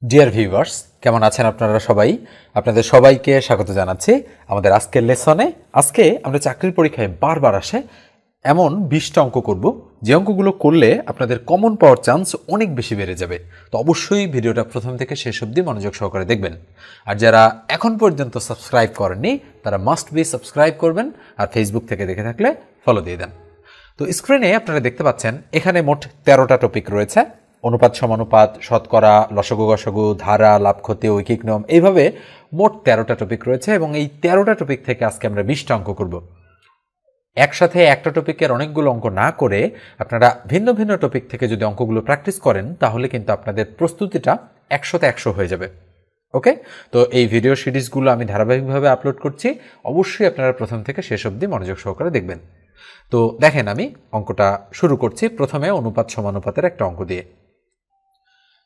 Dear viewers, কেমন আছেন আপনারা সবাই? আপনাদের সবাইকে স্বাগত জানাচ্ছি আমাদের আজকের লেসনে। আজকে আমরা চাকরির পরীক্ষায় বারবার আসে এমন 20টা অঙ্ক করব, যে অঙ্কগুলো করলে আপনাদের কমন পাওয়ার চান্স অনেক বেশি বেড়ে যাবে। তো অবশ্যই ভিডিওটা প্রথম থেকে শেষ অবধি মনোযোগ সহকারে দেখবেন। আর যারা এখন পর্যন্ত সাবস্ক্রাইব করেননি তারা মাস্ট বি সাবস্ক্রাইব করবেন, আর ফেসবুক থেকে দেখে থাকলে ফলো দিয়ে দেন। তো স্ক্রিনে আপনারা দেখতে পাচ্ছেন এখানে মোট 13টা টপিক রয়েছে। অনুপাত, সমানুপাত, শতকরা, লসাগু, গসাগু, ধারা, লাভ, ক্ষতি, ঐকিক নিয়ম, এইভাবে মোট 13টা টপিক রয়েছে এবং এই 13টা টপিক থেকে আজকে আমরা 20টা অঙ্ক করব। একসাথে একটা টপিকের অনেকগুলো অঙ্ক না করে আপনারা ভিন্ন ভিন্ন টপিক থেকে যদি অঙ্কগুলো প্র্যাকটিস করেন তাহলে কিন্তু আপনাদের প্রস্তুতিটা 100তে 100 হয়ে যাবে। ওকে, তো এই ভিডিও সিরিজগুলো আমি ধারাবাহিকভাবে আপলোড করছি, অবশ্যই আপনারা প্রথম থেকে শেষ অবধি মনোযোগ সহকারে দেখবেন। তো দেখেন, আমি অঙ্কটা শুরু করছি। প্রথমে অনুপাত সমানুপাতের একটা অঙ্ক দিয়ে।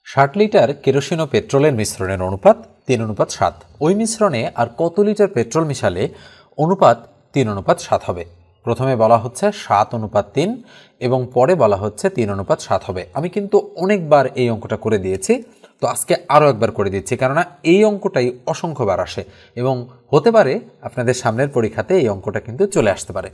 60 লিটার কেরোসিন ও পেট্রোলের মিশ্রণের অনুপাত 3:7। ওই মিশ্রণে আর কত লিটার পেট্রোল মিশালে অনুপাত 3:7 হবে? প্রথমে বলা হচ্ছে 7:3 এবং পরে বলা হচ্ছে 3:7 হবে। আমি কিন্তু অনেকবার এই অঙ্কটা করে দিয়েছি, তো আজকে আরও একবার করে দিচ্ছি, কেননা এই অঙ্কটাই অসংখ্যবার আসে এবং হতে পারে আপনাদের সামনের পরীক্ষাতে এই অঙ্কটা কিন্তু চলে আসতে পারে।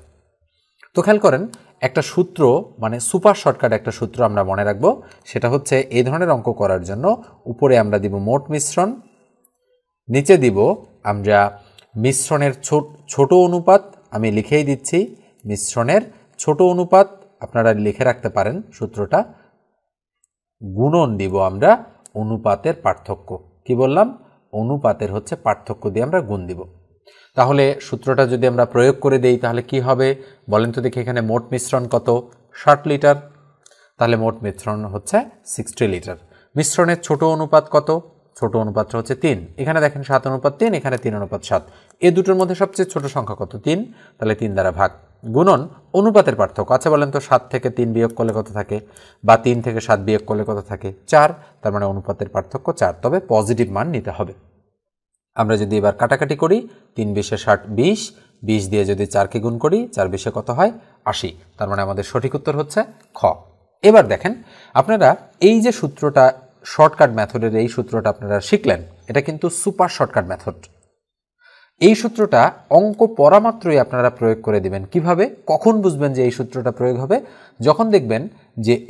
তো খেয়াল করেন, একটা সূত্র, মানে সুপার শর্টকাট একটা সূত্র আমরা মনে রাখবো। সেটা হচ্ছে এই ধরনের অঙ্ক করার জন্য উপরে আমরা দিব মোট মিশ্রণ, নিচে দিব আমরা মিশ্রণের ছোট অনুপাত। আমি লিখেই দিচ্ছি মিশ্রণের ছোট অনুপাত, আপনারা লিখে রাখতে পারেন সূত্রটা, গুণন দিব আমরা অনুপাতের পার্থক্য। কি বললাম? অনুপাতের হচ্ছে পার্থক্য দিয়ে আমরা গুণ দিব। তাহলে সূত্রটা যদি আমরা প্রয়োগ করে দেই তাহলে কি হবে বলেন তো দেখি? এখানে মোট মিশ্রণ কত? 60 লিটার। তাহলে মোট মিশ্রণ হচ্ছে 60 লিটার। মিশ্রণের ছোট অনুপাত কত? ছোট অনুপাতটা হচ্ছে 3। এখানে দেখেন 7:3, এখানে 3:7। এই দুটোর মধ্যে সবচেয়ে ছোট সংখ্যা কত? 3। তাহলে 3 দ্বারা ভাগ, গুণন অনুপাতের পার্থক্য। আচ্ছা বলেন তো 7 থেকে 3 বিয়োগ করলে কত থাকে, বা 3 থেকে 7 বিয়োগ করলে কত থাকে? 4। তার মানে অনুপাতের পার্থক্য 4, তবে পজিটিভ মান নিতে হবে। আমরা যদি এবার কাটাকাটি করি, 3 20 60, 20 20 দিয়ে যদি 4কে গুণ করি, 4 20 কত হয়? 80। তার মানে আমাদের সঠিক উত্তর হচ্ছে খ। এবার দেখেন, আপনারা এই যে সূত্রটা, শর্টকাট মেথডের এই সূত্রটা আপনারা শিখলেন, এটা কিন্তু সুপার শর্টকাট মেথড। এই সূত্রটা অঙ্ক পড়া মাত্রই আপনারা প্রয়োগ করে দিবেন। কিভাবে, কখন বুঝবেন যে এই সূত্রটা প্রয়োগ হবে? যখন দেখবেন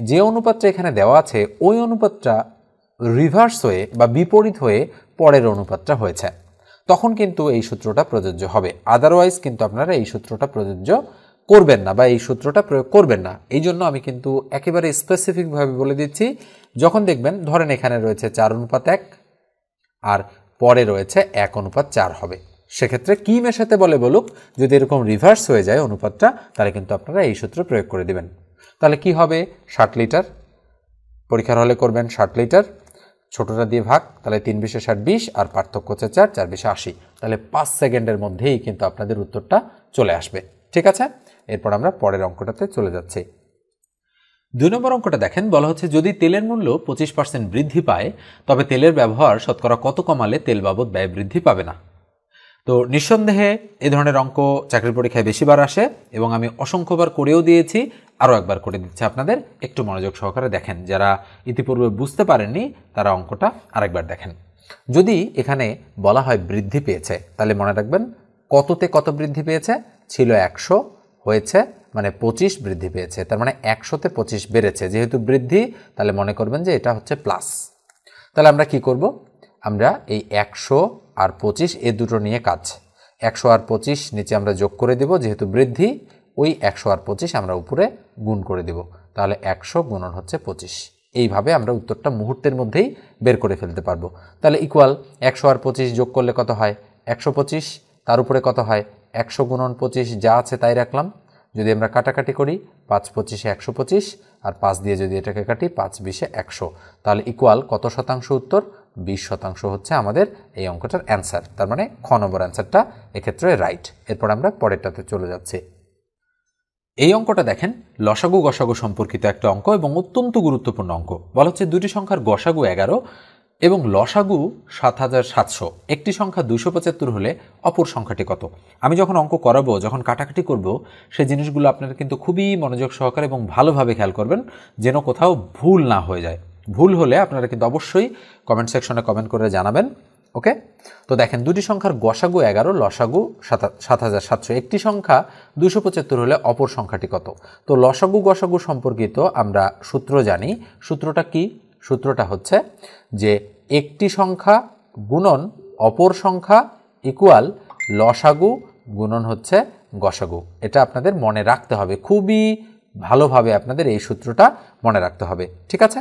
যে অনুপাতটা এখানে দেওয়া আছে ওই অনুপাতটা রিভার্স হয়ে বা বিপরীত হয়ে পরের অনুপাতটা হয়েছে, তখন কিন্তু এই সূত্রটা প্রযোজ্য হবে। আদারওয়াইজ কিন্তু আপনারা এই সূত্রটা প্রযোজ্য করবেন না বা এই সূত্রটা প্রয়োগ করবেন না। এই জন্য আমি কিন্তু একেবারে স্পেসিফিকভাবে বলে দিচ্ছি, যখন দেখবেন ধরেন এখানে রয়েছে 4:1 আর পরে রয়েছে 1:4 হবে, সেক্ষেত্রে কি মেশাতে বলে বলুক, যদি এরকম রিভার্স হয়ে যায় অনুপাতটা, তাহলে কিন্তু আপনারা এই সূত্র প্রয়োগ করে দিবেন। তাহলে কি হবে? 60 লিটার, পরীক্ষার হলে করবেন 60 লিটার, ছোটটা দিয়ে ভাগ, তাহলে 3 20 60 20, আর পার্থক্য হচ্ছে 4 4 20 80। তাহলে 5 সেকেন্ডের মধ্যেই কিন্তু আপনাদের উত্তরটা চলে আসবে। ঠিক আছে, এরপর আমরা পরের অঙ্কটাতে চলে যাচ্ছি। 2 নম্বর অঙ্কটা দেখেন, বলা হচ্ছে যদি তেলের মূল্য 25% বৃদ্ধি পায় তবে তেলের ব্যবহার শতকরা কত কমালে তেল বাবদ ব্যয় বৃদ্ধি পাবে না? তো নিঃসন্দেহে এই ধরনের অঙ্ক চাকরির পরীক্ষায় বেশিবার আসে এবং আমি অসংখ্যবার করেও দিয়েছি, আরও একবার করে দিচ্ছি আপনাদের। একটু মনোযোগ সহকারে দেখেন, যারা ইতিপূর্বে বুঝতে পারেননি তারা অঙ্কটা আরেকবার দেখেন। যদি এখানে বলা হয় বৃদ্ধি পেয়েছে, তাহলে মনে রাখবেন কততে কত বৃদ্ধি পেয়েছে? ছিল 100, হয়েছে মানে 25 বৃদ্ধি পেয়েছে, তার মানে 100তে 25 বেড়েছে। যেহেতু বৃদ্ধি, তাহলে মনে করবেন যে এটা হচ্ছে প্লাস। তাহলে আমরা কি করব? আমরা এই 100 আর 25 এই দুটো নিয়ে কাজ। 100 আর 25 নিচে আমরা যোগ করে দেব, যেহেতু বৃদ্ধি, ওই 100 আর 25 আমরা উপরে গুণ করে দেব। তাহলে 100 গুণন হচ্ছে 25। এইভাবে আমরা উত্তরটা মুহূর্তের মধ্যেই বের করে ফেলতে পারবো। তাহলে ইকুয়াল 100 আর 25 যোগ করলে কত হয়? 125। তার উপরে কত হয়? 100 গুণন 25, যা আছে তাই রাখলাম। যদি আমরা কাটাকাটি করি, 5 25 125, আর 5 দিয়ে যদি এটাকে কাটি, 5 20 100, তাহলে ইকুয়াল কত শতাংশ উত্তর? 20% হচ্ছে আমাদের এই অঙ্কটার অ্যান্সার। তার মানে খ নম্বর অ্যান্সারটা এক্ষেত্রে রাইট। এরপর আমরা পরেরটাতে চলে যাচ্ছি। এই অঙ্কটা দেখেন, লসাগু গসাগু সম্পর্কিত একটা অঙ্ক এবং অত্যন্ত গুরুত্বপূর্ণ অঙ্ক। বলা হচ্ছে দুটি সংখ্যার গসাগু 11 এবং লসাগু 7700। একটি সংখ্যা 275 হলে অপর সংখ্যাটি কত? আমি যখন অঙ্ক করাবো, যখন কাটাকাটি করব, সেই জিনিসগুলো আপনারা কিন্তু খুবই মনোযোগ সহকারে এবং ভালোভাবে খেয়াল করবেন, যেন কোথাও ভুল না হয়ে যায়। ভুল হলে আপনারা কিন্তু অবশ্যই কমেন্ট সেকশনে কমেন্ট করে জানাবেন। ওকে, তো দেখেন দুটি সংখ্যার গসাগু 11, লসাগু 7700। একটি সংখ্যা 275 হলে অপর সংখ্যাটি কত? তো লসাগু গসাগু সম্পর্কিত আমরা সূত্র জানি। সূত্রটা কি? সূত্রটা হচ্ছে যে একটি সংখ্যা গুণন অপর সংখ্যা ইকুয়াল লসাগু গুণন হচ্ছে গসাগু। এটা আপনাদের মনে রাখতে হবে, খুবই ভালোভাবে আপনাদের এই সূত্রটা মনে রাখতে হবে। ঠিক আছে,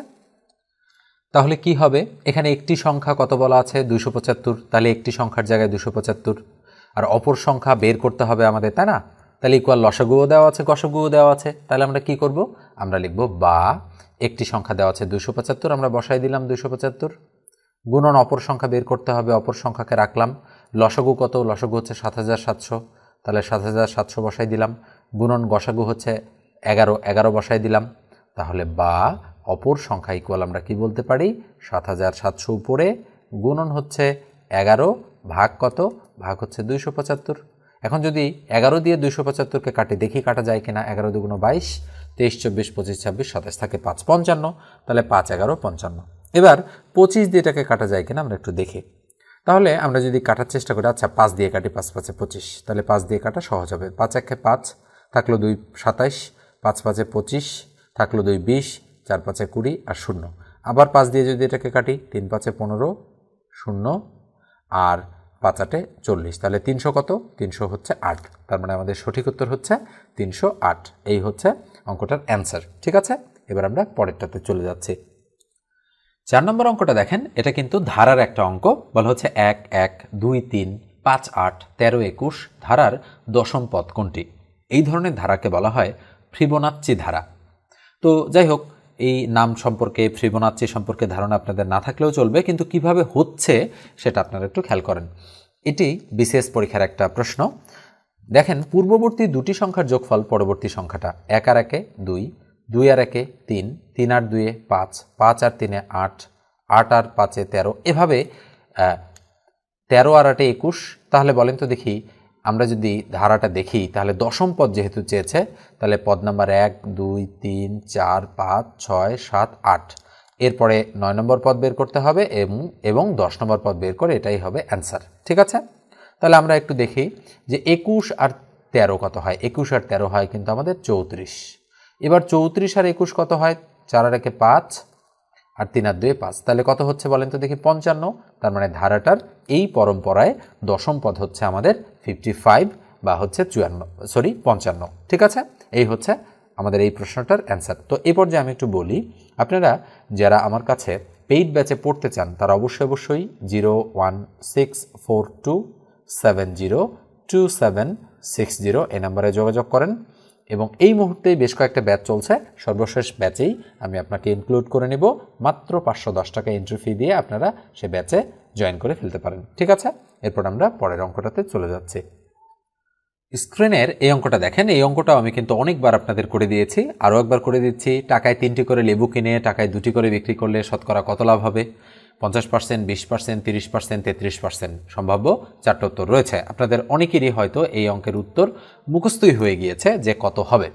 তাহলে কি হবে? এখানে একটি সংখ্যা কত বলা আছে? 275। তাহলে একটি সংখ্যার জায়গায় 275, আর অপর সংখ্যা বের করতে হবে আমাদের, তাই না? তাহলে ইকুয়াল লসাগুও দেওয়া আছে, গসাগুও দেওয়া আছে। তাহলে আমরা কি করব? আমরা লিখব বা একটি সংখ্যা দেওয়া আছে 275, আমরা বসাই দিলাম 275, গুণন অপর সংখ্যা বের করতে হবে, অপর সংখ্যাকে রাখলাম। লসাগু কত? লসাগু হচ্ছে 7700, তাহলে 7700 বসাই দিলাম। গুণন গসাগু হচ্ছে 11 বসাই দিলাম। তাহলে বা অপর সংখ্যা ইকুয়াল আমরা কি বলতে পারি? 7700 উপরে গুণন হচ্ছে 11 ভাগ কত? ভাগ হচ্ছে 275। এখন যদি 11 দিয়ে 275কে কাটি, দেখি কাটা যায় কিনা। 11 দুগুণ 22, 23 24 25 26 27 থাকে 5 55, তাহলে 5 11 55। এবার 25 দিয়ে এটাকে কাটা যায় কিনা আমরা একটু দেখি। তাহলে আমরা যদি কাটার চেষ্টা করি, আচ্ছা 5 দিয়ে কাটি, 5 5 25, তাহলে 5 দিয়ে কাটা সহজ হবে। 5 1 5, থাকলো 2 27, 5 5 25, থাকলো 2 20, 4 5 20 আর 0। আবার 5 দিয়ে যদি এটাকে কাটি, 3 5 15, 0 আর 5 8 40, তাহলে 300 কত? 300 হচ্ছে 8। তার মানে আমাদের সঠিক উত্তর হচ্ছে 308। এই হচ্ছে অঙ্কটার অ্যান্সার। ঠিক আছে, এবার আমরা পরেরটাতে চলে যাচ্ছি। 4 নম্বর অঙ্কটা দেখেন, এটা কিন্তু ধারার একটা অঙ্ক। বলা হচ্ছে 1 1 2 3 5 8 13 21 ধারার দশম পদ কোনটি? এই ধরনের ধারাকে বলা হয় ফিবোনাচ্চি ধারা। তো যাই হোক, এই নাম সম্পর্কে, ফিবোনাচ্চি সম্পর্কে ধারণা আপনাদের না থাকলেও চলবে, কিন্তু কিভাবে হচ্ছে সেটা আপনারা একটু খেয়াল করেন। এটি বিসিএস পরীক্ষার একটা প্রশ্ন। দেখেন, পূর্ববর্তী দুটি সংখ্যার যোগফল পরবর্তী সংখ্যাটা। 1 আর 1 2, 2 আর 1 3, 3 আর 2 5, 5 আর 3 8, 8 আর 5 13, এভাবে 13 আর 8 21। তাহলে বলেন তো দেখি, আমরা যদি ধারাটা দেখি, তাহলে দশম পদ যেহেতু চেয়েছে, তাহলে পদ নাম্বার 1 2 3 4 5 6 7 8, এরপরে 9 নম্বর পদ বের করতে হবে এবং 10 নম্বর পদ বের করে এটাই হবে অ্যান্সার। ঠিক আছে, তাহলে আমরা একটু দেখি যে 21 আর 13 কত হয়। 21 আর 13 হয় কিন্তু আমাদের 34। এবার 34 আর 21 কত হয়? 4 আর 1 5 আর 3 আর 2 5, তাহলে কত হচ্ছে বলেন তো দেখি? 55। তার মানে ধারাটার এই পরম্পরায় দশম পদ হচ্ছে আমাদের 55 বা হচ্ছে 55। ঠিক আছে, এই হচ্ছে আমাদের এই প্রশ্নটার অ্যান্সার। তো এই পর্যায়ে আমি একটু বলি, আপনারা যারা আমার কাছে পেইড ব্যাচে পড়তে চান তারা অবশ্যই 01642702760 এই নাম্বারে যোগাযোগ করেন। এবং এই মুহূর্তে বেশ কয়েকটা ব্যাচ চলছে, সর্বশেষ ব্যাচেই আমি আপনাকে ইনক্লুড করে নেব। মাত্র 510 টাকা এন্ট্রি ফি দিয়ে আপনারা সে ব্যাচে জয়েন করে ফেলতে পারেন। ঠিক আছে, এরপর আমরা পরের অঙ্কটাতে চলে যাচ্ছি। স্ক্রিনের এই অঙ্কটা দেখেন, এই অঙ্কটাও আমি কিন্তু অনেকবার আপনাদের করে দিয়েছি, আরও একবার করে দিচ্ছি। টাকায় 3টি করে লেবু কিনে টাকায় 2টি করে বিক্রি করলে শতকরা কত লাভ হবে? 50%, 20%, 30%, 33% সম্ভাব্য 4টা উত্তর রয়েছে। আপনাদের অনেকেরই হয়তো এই অঙ্কের উত্তর মুখস্থই হয়ে গিয়েছে যে কত হবে।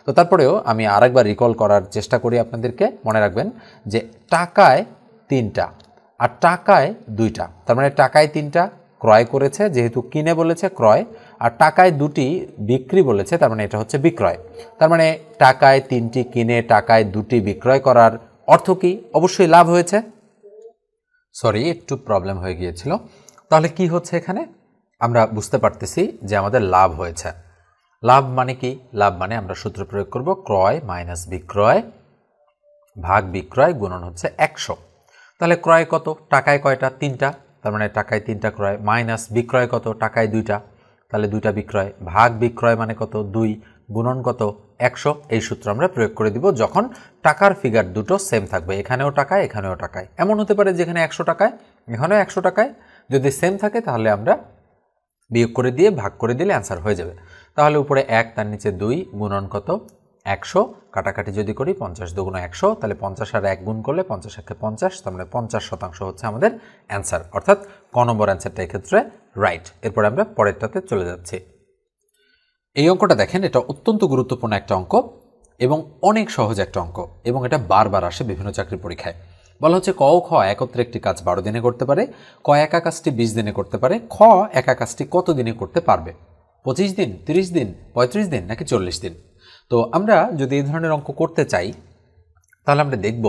তো তারপরেও আমি আরেকবার রিকল করার চেষ্টা করি আপনাদেরকে। মনে রাখবেন যে টাকায় 3টা আর টাকায় 2টা, তার মানে টাকায় 3টা ক্রয় করেছে, যেহেতু কিনে বলেছে ক্রয়, আর টাকায় 2টি বিক্রি বলেছে, তার মানে এটা হচ্ছে বিক্রয়। তার মানে টাকায় 3টি কিনে টাকায় 2টি বিক্রয় করার অর্থ কি? অবশ্যই লাভ হয়েছে। সরি, একটু প্রবলেম হয়ে গিয়েছিল। তাহলে কি হচ্ছে এখানে? আমরা বুঝতে পারতেছি যে আমাদের লাভ হয়েছে। লাভ মানে কি? লাভ মানে আমরা সূত্র প্রয়োগ করব, ক্রয় মাইনাস বিক্রয় ভাগ বিক্রয় গুণন হচ্ছে 100। তাহলে ক্রয় কত? টাকায় কয়টা? 3টা, তার মানে টাকায় 3টা ক্রয়, মাইনাস বিক্রয় কত? টাকায় 2টা, তাহলে 2টা বিক্রয়, ভাগ বিক্রয় মানে কত? 2, গুণন কত? 100। এই সূত্র আমরা প্রয়োগ করে দিব যখন টাকার ফিগার দুটো সেম থাকবে, এখানেও টাকায় এখানেও টাকায়। এমন হতে পারে যেখানে 100 টাকায় এখানেও 100 টাকায়, যদি সেম থাকে তাহলে আমরা বিয়োগ করে দিয়ে ভাগ করে দিলে অ্যান্সার হয়ে যাবে। তাহলে উপরে 1, তার নিচে 2, গুণন কত? 100। কাটাকাটি যদি করি, 50 দুগুণ 100, তাহলে 50 আর 1 গুণ করলে 50 একে 50, তার মানে 50% হচ্ছে আমাদের অ্যান্সার, অর্থাৎ ক নম্বর অ্যান্সারটা এক্ষেত্রে রাইট। এরপরে আমরা পরেরটাতে চলে যাচ্ছি। এই অঙ্কটা দেখেন, এটা অত্যন্ত গুরুত্বপূর্ণ একটা অঙ্ক এবং অনেক সহজ একটা অঙ্ক, এবং এটা বারবার আসে বিভিন্ন চাকরি পরীক্ষায়। বলা হচ্ছে ক ও খ একত্রে একটি কাজ 12 দিনে করতে পারে, ক একা কাজটি 20 দিনে করতে পারে, খ একা কাজটি কত দিনে করতে পারবে? 25 দিন, 30 দিন, 35 দিন নাকি 40 দিন? তো আমরা যদি এই ধরনের অঙ্ক করতে চাই তাহলে আমরা দেখব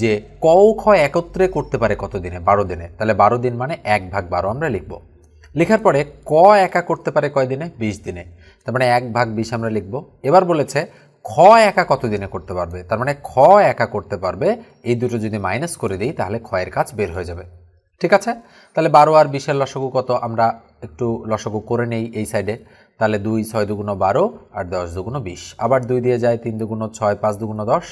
যে ক ও খ একত্রে করতে পারে কত দিনে? 12 দিনে। তাহলে 12 দিন মানে 1/12 আমরা লিখব। লেখার পরে ক একা করতে পারে কয় দিনে? 20 দিনে। তার মানে 1/20 আমরা লিখব। এবার বলেছে খ একা কত দিনে করতে পারবে? তার মানে খ একা করতে পারবে, এই দুটো যদি মাইনাস করে দিই তাহলে খ এর কাজ বের হয়ে যাবে। ঠিক আছে, তাহলে 12 আর 20 এর লসাগু কত? আমরা একটু লসাগু করে নেই এই সাইডে। তাহলে 2 6 দুগুণ 12 আর 10 দুগুণ 20, আবার 2 দিয়ে যায় 3 দুগুণ 6, 5 দুগুণ 10,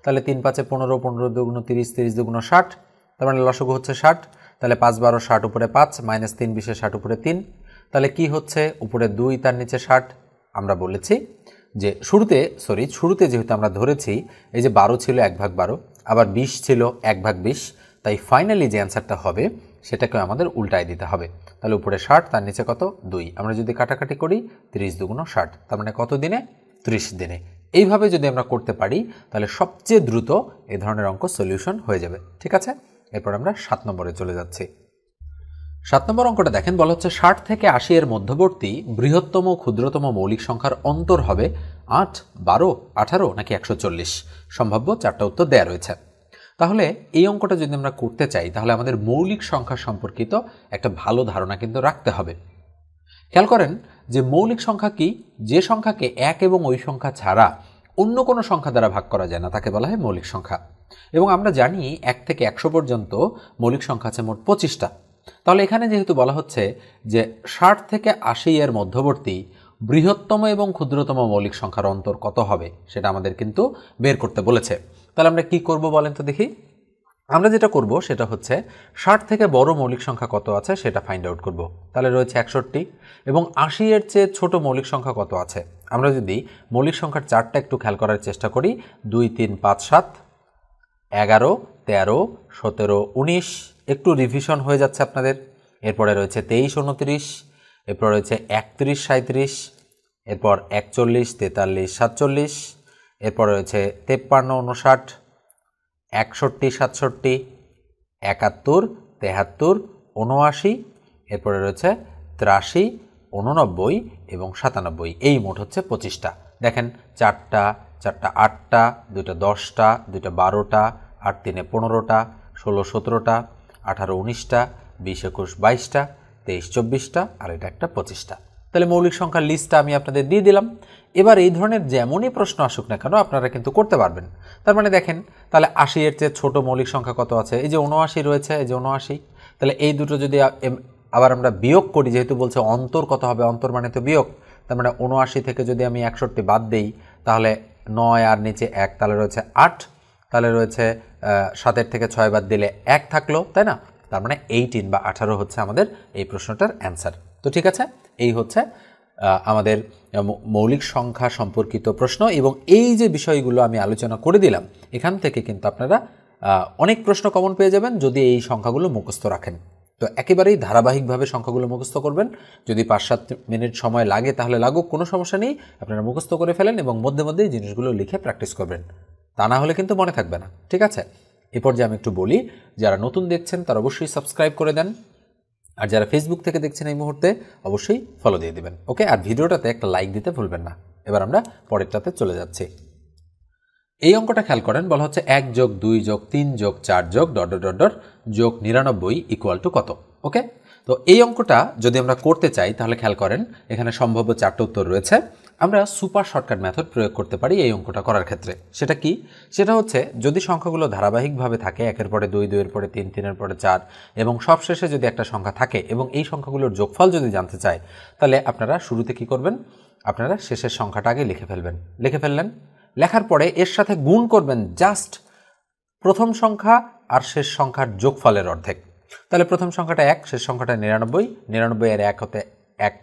তাহলে 3 5 15, 15 দুগুণ 30, 30 দুগুণ 60, তার মানে লসাগু হচ্ছে 60। তাহলে 5 12 60 উপরে 5 মাইনাস 3 20 60 উপরে 3, তাহলে কি হচ্ছে? উপরে 2 তার নিচে 60। আমরা বলেছি যে শুরুতে যেহেতু আমরা ধরেছি এই যে 12 ছিল 1/12, আবার 20 ছিল 1/20, তাই ফাইনালি যে অ্যান্সারটা হবে সেটাকে আমাদের উল্টায় দিতে হবে। তাহলে উপরে 60 তার নিচে কত? 2। আমরা যদি কাটাকাটি করি 30 দুগুণ 60, তার মানে কত দিনে? 30 দিনে। এইভাবে যদি আমরা করতে পারি তাহলে সবচেয়ে দ্রুত এই ধরনের অঙ্ক সলিউশন হয়ে যাবে। ঠিক আছে, এরপর আমরা 7 নম্বরে চলে যাচ্ছি। 7 নম্বর অঙ্কটা দেখেন, বলা হচ্ছে 60 থেকে 80 এর মধ্যবর্তী বৃহত্তম ক্ষুদ্রতম মৌলিক সংখ্যার অন্তর হবে 8, 12, 18 নাকি 140। সম্ভাব্য 4টা উত্তর দেয়া রয়েছে। তাহলে এই অঙ্কটা যদি আমরা করতে চাই তাহলে আমাদের মৌলিক সংখ্যা সম্পর্কিত একটা ভালো ধারণা কিন্তু রাখতে হবে। খেয়াল করেন যে মৌলিক সংখ্যা কি? যে সংখ্যাকে 1 এবং ওই সংখ্যা ছাড়া অন্য কোনো সংখ্যা দ্বারা ভাগ করা যায় না তাকে বলা হয় মৌলিক সংখ্যা। এবং আমরা জানি 1 থেকে 100 পর্যন্ত মৌলিক সংখ্যা আছে মোট 25টা। তাহলে এখানে যেহেতু বলা হচ্ছে যে 60 থেকে 80 এর মধ্যবর্তী বৃহত্তম এবং ক্ষুদ্রতম মৌলিক সংখ্যার অন্তর কত হবে সেটা আমাদের কিন্তু বের করতে বলেছে। তাহলে আমরা কি করব বলেন তো দেখি। আমরা যেটা করব সেটা হচ্ছে 60 থেকে বড় মৌলিক সংখ্যা কত আছে সেটা ফাইন্ড আউট করব। তাহলে রয়েছে 61, এবং 80 এর চেয়ে ছোট মৌলিক সংখ্যা কত আছে? আমরা যদি মৌলিক সংখ্যার চারটা একটু খেয়াল করার চেষ্টা করি, 2 3 5 7, 11 13 17 19, একটু রিভিশন হয়ে যাচ্ছে আপনাদের। এরপরে রয়েছে 23 29, এরপর রয়েছে 31 37, এরপর 41 43 47, এরপর রয়েছে 53 59, 61 67, 71 73 79, এরপরে রয়েছে 83 89 এবং 97। এই মোট হচ্ছে 25টা। দেখেন 4টা 4টা 8টা, 2টা 10টা, 2টা 12টা, 8 3 15টা, 16 17টা, 18 19টা, 20 21 22টা, 23 24টা, আর এটা একটা 25টা। তাহলে মৌলিক সংখ্যার লিস্টটা আমি আপনাদের দিয়ে দিলাম। এবার এই ধরনের যেমনই প্রশ্ন আসুক না কেন আপনারা কিন্তু করতে পারবেন। তার মানে দেখেন তাহলে 80 এর চেয়ে ছোট মৌলিক সংখ্যা কত আছে? এই যে 79 রয়েছে, এই যে 79। তাহলে এই দুটো যদি আবার আমরা বিয়োগ করি, যেহেতু বলছে অন্তর কত হবে, অন্তর মানে তো বিয়োগ, তার মানে 79 থেকে যদি আমি 61 বাদ দেই তাহলে 9 আর নিচে 1, তাহলে রয়েছে 8, তাহলে রয়েছে 7 থেকে 6 বাদ দিলে 1 থাকলো, তাই না? তার মানে 18 বা 18 হচ্ছে আমাদের এই প্রশ্নটার অ্যান্সার। তো ঠিক আছে, এই হচ্ছে আমাদের মৌলিক সংখ্যা সম্পর্কিত প্রশ্ন। এবং এই যে বিষয়গুলো আমি আলোচনা করে দিলাম এখান থেকে কিন্তু আপনারা অনেক প্রশ্ন কমন পেয়ে যাবেন যদি এই সংখ্যাগুলো মুখস্থ রাখেন। তো একেবারেই ধারাবাহিকভাবে সংখ্যাগুলো মুখস্থ করবেন। যদি 5-7 মিনিট সময় লাগে তাহলে লাগুক, কোনো সমস্যা নেই, আপনারা মুখস্থ করে ফেলেন এবং মধ্যে মধ্যে এই জিনিসগুলো লিখে প্র্যাকটিস করবেন। তা না হলে কিন্তু মনে থাকবে না। ঠিক আছে, এ পর্যায়ে আমি একটু বলি, যারা নতুন দেখছেন তারা অবশ্যই সাবস্ক্রাইব করে দেন, আর যারা ফেসবুক থেকে দেখছেন এই মুহূর্তে অবশ্যই ফলো দিয়ে দিবেন। ওকে, আর ভিডিওটাতে একটা লাইক দিতে ভুলবেন না। এবার আমরা পরেরটাতে চলে যাচ্ছি। এই অঙ্কটা খেয়াল করেন, বলা হচ্ছে 1 + 2 + 3 + 4 + +99 = কত? ওকে, তো এই অঙ্কটা যদি আমরা করতে চাই তাহলে খেয়াল করেন এখানে সম্ভাব্য 4টা উত্তর রয়েছে। আমরা সুপার শর্টকাট মেথড প্রয়োগ করতে পারি এই অঙ্কটা করার ক্ষেত্রে। সেটা কি? সেটা হচ্ছে যদি সংখ্যাগুলো ধারাবাহিকভাবে থাকে, 1-এর পরে 2, 2-এর পরে 3, 3-এর পরে 4 এবং সবশেষে যদি একটা সংখ্যা থাকে এবং এই সংখ্যাগুলোর যোগফল যদি জানতে চাই তাহলে আপনারা শুরুতে কি করবেন? আপনারা শেষের সংখ্যাটা আগে লিখে ফেলবেন। লিখে ফেললেন, লেখার পরে এর সাথে গুণ করবেন জাস্ট প্রথম সংখ্যা আর শেষ সংখ্যার যোগফলের অর্ধেক। তাহলে প্রথম সংখ্যাটা 1, শেষ সংখ্যাটা 99, 99 এর 1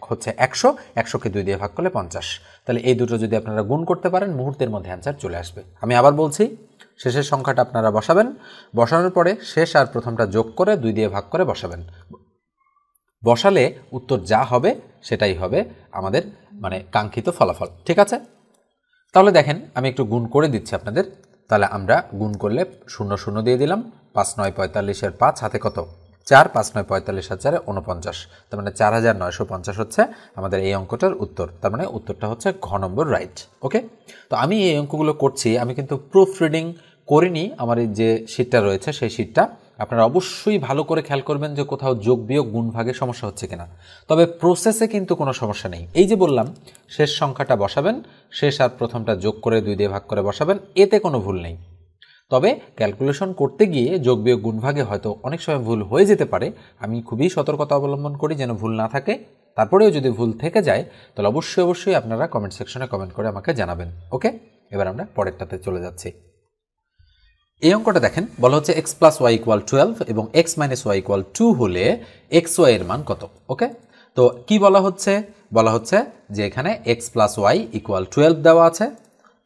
হচ্ছে 100, 100কে 2 দিয়ে ভাগ করলে 50। তাহলে এই দুটো যদি আপনারা গুণ করতে পারেন মুহূর্তের মধ্যে অ্যান্সার চলে আসবে। আমি আবার বলছি, শেষের সংখ্যাটা আপনারা বসাবেন, বসানোর পরে শেষ আর প্রথমটা যোগ করে 2 দিয়ে ভাগ করে বসাবেন। বসালে উত্তর যা হবে সেটাই হবে আমাদের কাঙ্ক্ষিত ফলাফল। ঠিক আছে, তাহলে দেখেন আমি একটু গুণ করে দিচ্ছি আপনাদের। তাহলে আমরা গুণ করলে 0 0 দিয়ে দিলাম, 5 9 45-এর 5 হাতে কত 4, 5 9 45 আর 4 49, তার মানে 4950 হচ্ছে আমাদের এই অঙ্কটার উত্তর। তার মানে উত্তরটা হচ্ছে ঘ নম্বর রাইট। ওকে, তো আমি এই অঙ্কগুলো করছি, আমি কিন্তু প্রুফ রিডিং করিনি। আমার এই যে শীটটা রয়েছে সেই শীটটা আপনারা অবশ্যই ভালো করে খেয়াল করবেন যে কোথাও যোগ বিয়োগ গুণ ভাগের সমস্যা হচ্ছে কিনা। তবে প্রসেসে কিন্তু কোনো সমস্যা নেই। এই যে বললাম শেষ সংখ্যাটা বসাবেন, শেষ আর প্রথমটা যোগ করে 2 দিয়ে ভাগ করে বসাবেন, এতে কোনো ভুল নেই। তবে ক্যালকুলেশন করতে গিয়ে যোগ বিয়োগ গুণ ভাগে হয়তো অনেক সময় ভুল হয়ে যেতে পারে। আমি খুবই সতর্কতা অবলম্বন করি যেন ভুল না থাকে। তারপরেও যদি ভুল থেকে যায় তাহলে অবশ্যই আপনারা কমেন্ট সেকশনে কমেন্ট করে আমাকে জানাবেন। ওকে, এবার আমরা পরেরটাতে চলে যাচ্ছি। এই অঙ্কটা দেখেন, বলা হচ্ছে x + y = 12 এবং x - y = 2 হলে xy এর মান কত। ওকে, তো কি বলা হচ্ছে যে এখানে x + y = 12 দেওয়া আছে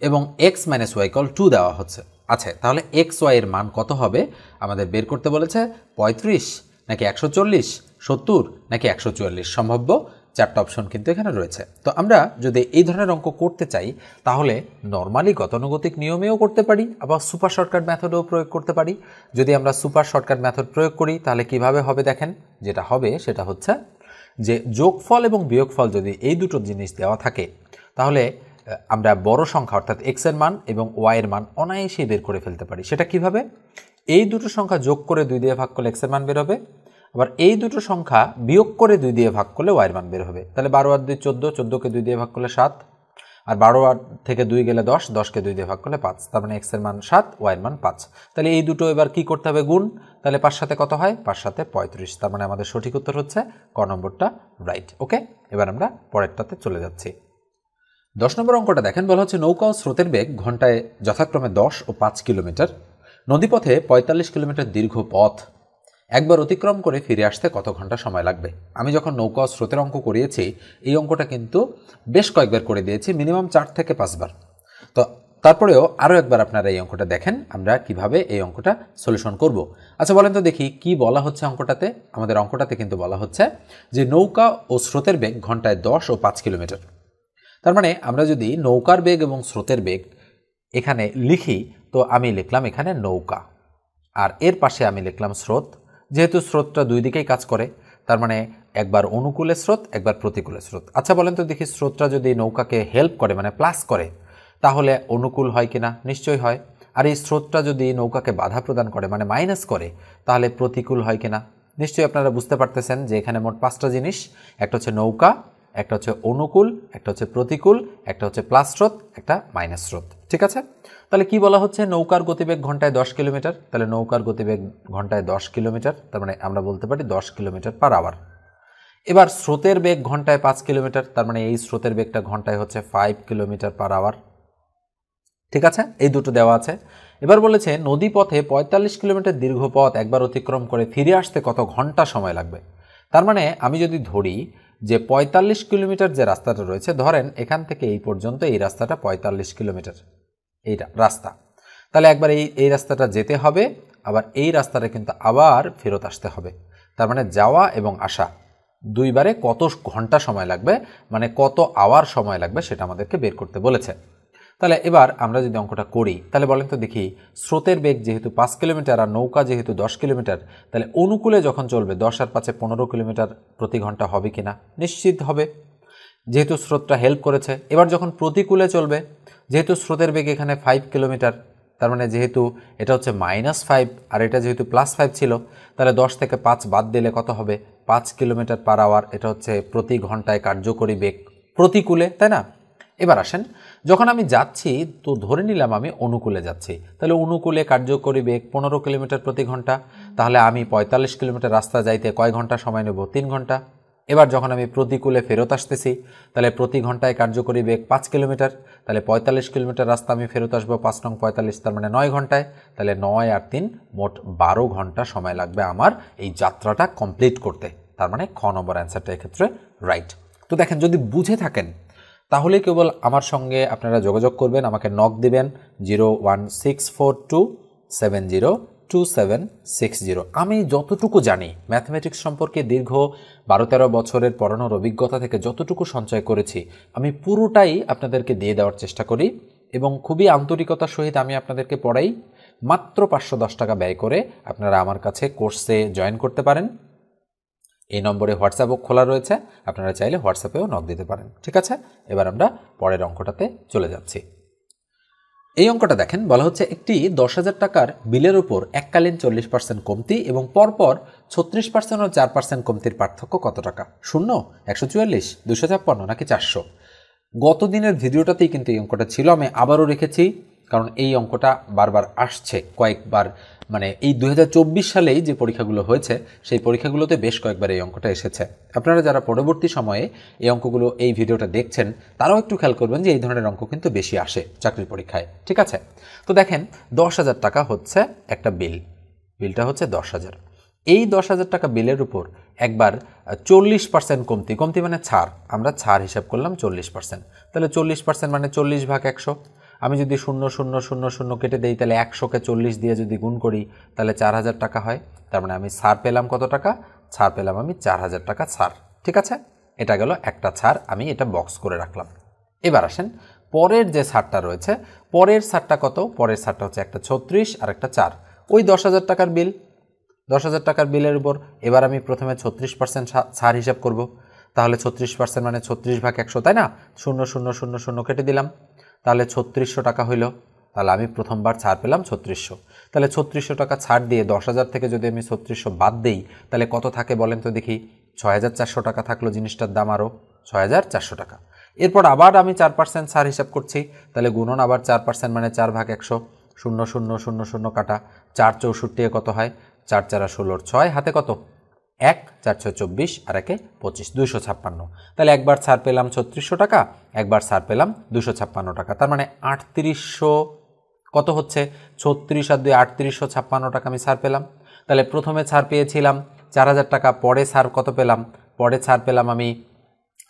এবং x - y = 2 দেওয়া হচ্ছে। আচ্ছা, তাহলে xy এর মান কত হবে আমাদের বের করতে বলেছে। 35 নাকি 140, 70 নাকি 144, সম্ভাব্য 4টা অপশন কিন্তু এখানে রয়েছে। তো আমরা যদি এই ধরনের অঙ্ক করতে চাই তাহলে নর্মালি গতানুগতিক নিয়মেও করতে পারি, আবার সুপার শর্টকাট মেথডেও প্রয়োগ করতে পারি। যদি আমরা সুপার শর্টকাট মেথড প্রয়োগ করি তাহলে কিভাবে হবে দেখেন, যেটা হবে সেটা হচ্ছে যে যোগফল এবং বিয়োগফল যদি এই দুটো জিনিস দেওয়া থাকে তাহলে আমরা বড় সংখ্যা অর্থাৎ x এর মান এবং y এর মান অনায়াসেই বের করে ফেলতে পারি। সেটা কিভাবে, এই দুটো সংখ্যা যোগ করে 2 দিয়ে ভাগ করলে x এর মান বের হবে, আবার এই দুটো সংখ্যা বিয়োগ করে 2 দিয়ে ভাগ করলে y এর মান বের হবে। তাহলে 12 আর 2 14, 14কে 2 দিয়ে ভাগ করলে 7, আর 12 আর থেকে 2 গেলে 10, 10কে 2 দিয়ে ভাগ করলে 5, তার মানে x এর মান 7, y এর মান 5। তাহলে এই দুটো এবার কি করতে হবে, গুণ। তাহলে 5 সাথে কত হয়, 5 সাথে 35, তার মানে আমাদের সঠিক উত্তর হচ্ছে ক নম্বরটা রাইট। ওকে, এবার আমরা পরেরটাতে চলে যাচ্ছি। 10 নম্বর অঙ্কটা দেখেন, বলা হচ্ছে নৌকা ও স্রোতের বেগ ঘন্টায় যথাক্রমে 10 ও 5 কিলোমিটার, নদীপথে 45 কিলোমিটার দীর্ঘ পথ একবার অতিক্রম করে ফিরে আসতে কত ঘন্টা সময় লাগবে। আমি যখন নৌকা ও স্রোতের অঙ্ক করিয়েছি এই অঙ্কটা কিন্তু বেশ কয়েকবার করে দিয়েছি, মিনিমাম 4 থেকে 5 বার। তো তারপরেও আরও একবার আপনারা এই অঙ্কটা দেখেন আমরা কিভাবে এই অঙ্কটা সলিউশন করব। আচ্ছা বলেন তো দেখি কি বলা হচ্ছে অঙ্কটাতে। আমাদের অঙ্কটাতে কিন্তু বলা হচ্ছে যে নৌকা ও স্রোতের বেগ ঘন্টায় 10 ও 5 কিলোমিটার। তার মানে আমরা যদি নৌকার বেগ এবং স্রোতের বেগ এখানে লিখি তো আমি লিখলাম এখানে নৌকা, আর এর পাশে আমি লিখলাম স্রোত। যেহেতু স্রোতটা দুই দিকেই কাজ করে তার মানে একবার অনুকূলে স্রোত একবার প্রতিকূলে স্রোত। আচ্ছা বলেন তো দেখি স্রোতটা যদি নৌকাকে হেল্প করে মানে প্লাস করে তাহলে অনুকূল হয় কিনা, নিশ্চয়ই হয়। আর এই স্রোতটা যদি নৌকাকে বাধা প্রদান করে মানে মাইনাস করে তাহলে প্রতিকূল হয় কিনা, নিশ্চয়ই আপনারা বুঝতে পারতেছেন যে এখানে মোট 5টা জিনিস, একটা হচ্ছে নৌকা, একটা হচ্ছে অনুকূল, একটা হচ্ছে প্রতিকূল, একটা হচ্ছে প্লাস স্রোত, একটা মাইনাস স্রোত। ঠিক আছে, তাহলে কি বলা হচ্ছে নৌকার গতিবেগ ঘন্টায় 10 কিলোমিটার, তাহলে নৌকার গতিবেগ ঘন্টায় 10 কিলোমিটার, তার মানে আমরা বলতে পারি 10 কিলোমিটার পার আওয়ার। এবার স্রোতের বেগ ঘন্টায় 5 কিলোমিটার, তার মানে এই স্রোতের বেগটা ঘন্টায় হচ্ছে 5 কিলোমিটার পার আওয়ার। ঠিক আছে, এই দুটো দেওয়া আছে। এবার বলেছে নদী পথে 45 কিলোমিটার দীর্ঘ পথ একবার অতিক্রম করে ফিরে আসতে কত ঘন্টা সময় লাগবে। তার মানে আমি যদি ধরি যে 45 কিলোমিটার যে রাস্তাটা রয়েছে, ধরেন এখান থেকে এই পর্যন্ত এই রাস্তাটা 45 কিলোমিটার এইটা রাস্তা, তাহলে একবার এই রাস্তাটা যেতে হবে, আবার এই রাস্তাটা কিন্তু আবার ফেরত আসতে হবে। তার মানে যাওয়া এবং আসা দুইবারে কত ঘন্টা সময় লাগবে, মানে কত আওয়ার সময় লাগবে সেটা আমাদেরকে বের করতে বলেছে। তাহলে এবার আমরা যদি অঙ্কটা করি তাহলে বলেন তো দেখি, স্রোতের বেগ যেহেতু 5 কিলোমিটার আর নৌকা যেহেতু 10 কিলোমিটার, তাহলে অনুকূলে যখন চলবে 10 আর 5 15 কিলোমিটার প্রতি ঘন্টা হবে কিনা, নিশ্চিত হবে যেহেতু স্রোতটা হেল্প করেছে। এবার যখন প্রতিকূলে চলবে, যেহেতু স্রোতের বেগ এখানে 5 কিলোমিটার, তার মানে যেহেতু এটা হচ্ছে -5 আর এটা যেহেতু +5 ছিল, তাহলে 10 থেকে 5 বাদ দিলে কত হবে, 5 কিলোমিটার পার আওয়ার। এটা হচ্ছে প্রতি ঘন্টায় কার্যকরী বেগ প্রতিকূলে, তাই না। এবার আসেন, যখন আমি যাচ্ছি তো ধরে নিলাম আমি অনুকূলে যাচ্ছি, তাহলে অনুকূলে কার্যকরী বেগ 15 কিলোমিটার প্রতি ঘন্টা, তাহলে আমি 45 কিলোমিটার রাস্তা যাইতে কয় ঘন্টা সময় নেব, 3 ঘন্টা। এবার যখন আমি প্রতিকূলে ফেরত আসতেছি তাহলে প্রতি ঘন্টায় কার্যকরী বেগ 5 কিলোমিটার, তাহলে 45 কিলোমিটার রাস্তা আমি ফেরত আসবো 5 নং 45, তার মানে 9 ঘন্টায়। তাহলে 9 আর 3 মোট 12 ঘন্টা সময় লাগবে আমার এই যাত্রাটা কমপ্লিট করতে। তার মানে খ নম্বর অ্যান্সারটা এক্ষেত্রে রাইট। তো দেখেন, যদি বুঝে থাকেন তাহলে কেবল আমার সঙ্গে আপনারা যোগাযোগ করবেন, আমাকে নক দিবেন 01642702760। আমি যতটুকু জানি ম্যাথমেটিক্স সম্পর্কে দীর্ঘ 12-13 বছরের পড়ানোর অভিজ্ঞতা থেকে যতটুকু সঞ্চয় করেছি আমি পুরোটাই আপনাদেরকে দিয়ে দেওয়ার চেষ্টা করি। এবং খুবই আন্তরিকতার সহিত আমি আপনাদেরকে পড়াই। মাত্র 510 টাকা ব্যয় করে আপনারা আমার কাছে কোর্সে জয়েন করতে পারেন। এই নম্বরে হোয়াটসঅ্যাপও খোলা রয়েছে, আপনারা চাইলে হোয়াটসঅ্যাপেও নক দিতে পারেন। ঠিক আছে, এবার আমরা পরের অঙ্কটাতে চলে যাচ্ছি। এই অঙ্কটা দেখেন, বলা হচ্ছে একটি 10,000 টাকার বিলের উপর এককালীন 40% কমতি এবং পরপর 36% ও 4% কমতির পার্থক্য কত টাকা? 0, 144, 256 নাকি 400? গত দিনের ভিডিওটাতেই কিন্তু এই অঙ্কটা ছিল, আমি আবারও রেখেছি কারণ এই অঙ্কটা বারবার আসছে কয়েকবার, মানে এই 2024 সালেই যে পরীক্ষাগুলো হয়েছে সেই পরীক্ষাগুলোতে বেশ কয়েকবার এই অঙ্কটা এসেছে। আপনারা যারা পরবর্তী সময়ে এই অঙ্কগুলো এই ভিডিওটা দেখছেন তারাও একটু খেয়াল করবেন যে এই ধরনের অঙ্ক কিন্তু বেশি আসে চাকরির পরীক্ষায়। ঠিক আছে, তো দেখেন 10,000 টাকা হচ্ছে একটা বিলটা হচ্ছে 10,000। এই 10,000 টাকা বিলের উপর একবার 40% কমতি মানে ছাড়, আমরা ছাড় হিসাব করলাম 40%, তাহলে 40% মানে 40/100। আমি যদি 0,0,0,0 কেটে দেই তাহলে 100কে 40 দিয়ে যদি গুণ করি তাহলে 4,000 টাকা হয়। তার মানে আমি ছাড় পেলাম কত টাকা? ছাড় পেলাম আমি 4,000 টাকা ছাড়। ঠিক আছে, এটা গেল একটা ছাড়, আমি এটা বক্স করে রাখলাম। এবার আসেন পরের যে ছাড়টা রয়েছে, পরের ছাড়টা কত? পরের ছাড়টা হচ্ছে একটা 36 আর একটা 4, ওই 10,000 টাকার বিল। 10,000 টাকার বিলের উপর এবার আমি প্রথমে 36% ছাড় হিসাব করব। তাহলে 36% মানে 36/100, তাই না? 0,0,0,0 কেটে দিলাম, তাহলে 3600 টাকা হইল। তাহলে আমি প্রথমবার ছাড় পেলাম 3600। তাহলে 3600 টাকা ছাড় দিয়ে 10,000 থেকে যদি আমি 3600 বাদ দেই তাহলে কত থাকে বলেন তো দেখি? 6,400 টাকা থাকলো জিনিসটার দাম, আরও 6,400 টাকা। এরপর আবার আমি 4% ছাড় হিসাব করছি, তাহলে গুণন আবার 4% মানে 4/100, 0,0,0,0 কাটা 4 কত হয়? 4 4 16, 6 হাতে কত? 1, 4 6 24 আর 1 25, 256। তাহলে একবার ছাড় পেলাম 3600 টাকা, একবার ছাড় পেলাম 256 টাকা, তার মানে 3800 কত হচ্ছে? 36 আর 2 3856 টাকা আমি ছাড় পেলাম। তাহলে প্রথমে ছাড় পেয়েছিলাম 4,000 টাকা, পরে ছাড় কত পেলাম? পরে ছাড় পেলাম আমি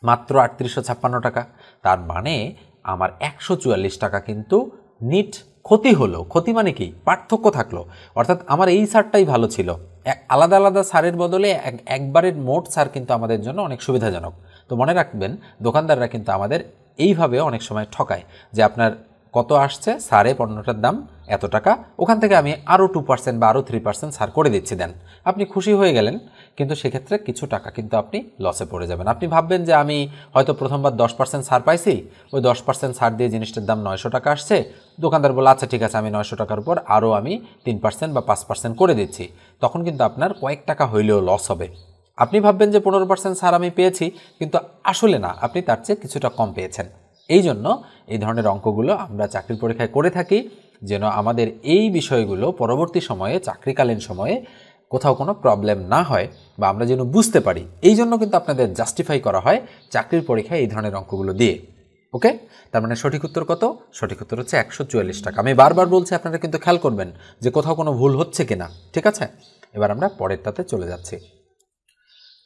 মাত্র 3856 টাকা। তার মানে আমার 144 টাকা কিন্তু নিট ক্ষতি হলো। ক্ষতি মানে কি? পার্থক্য থাকলো। অর্থাৎ আমার এই ছাড়টাই ভালো ছিল, আলাদা আলাদা ছাড়ের বদলে একবারের মোট ছাড় কিন্তু আমাদের জন্য অনেক সুবিধাজনক। তো মনে রাখবেন, দোকানদাররা কিন্তু আমাদের এইভাবে অনেক সময় ঠকায় যে আপনার কত আসছে ছাড়ে পণ্যটার দাম এত টাকা, ওখান থেকে আমি আরও 2% বা আরও 3% ছাড় করে দিচ্ছি, দেন আপনি খুশি হয়ে গেলেন, কিন্তু সেক্ষেত্রে কিছু টাকা কিন্তু আপনি লসে পড়ে যাবেন। আপনি ভাববেন যে আমি হয়তো প্রথমবার 10% ছাড় পাইছি, ওই 10% ছাড় দিয়ে জিনিসটার দাম 900 টাকা আসছে, দোকানদার বলে আচ্ছা ঠিক আছে আমি 900 টাকার উপর আরও আমি 3% বা 5% করে দিচ্ছি, তখন কিন্তু আপনার কয়েক টাকা হইলেও লস হবে। আপনি ভাববেন যে 15% ছাড় আমি পেয়েছি, কিন্তু আসলে না, আপনি তার চেয়ে কিছুটা কম পেয়েছেন। এই জন্য এই ধরনের অঙ্কগুলো আমরা চাকরির পরীক্ষায় করে থাকি, যেন আমাদের এই বিষয়গুলো পরবর্তী সময়ে চাকরিকালীন সময়ে কোথাও কোনো প্রবলেম না হয় বা আমরা যেন বুঝতে পারি। এই জন্য কিন্তু আপনাদের জাস্টিফাই করা হয় চাকরির পরীক্ষায় এই ধরনের অঙ্কগুলো দিয়ে। ওকে, তার মানে সঠিক উত্তর কত? সঠিক উত্তর হচ্ছে 144 টাকা। আমি বারবার বলছি, আপনারা কিন্তু খেয়াল করবেন যে কোথাও কোনো ভুল হচ্ছে কিনা। ঠিক আছে, এবার আমরা পরেরটাতে চলে যাচ্ছি।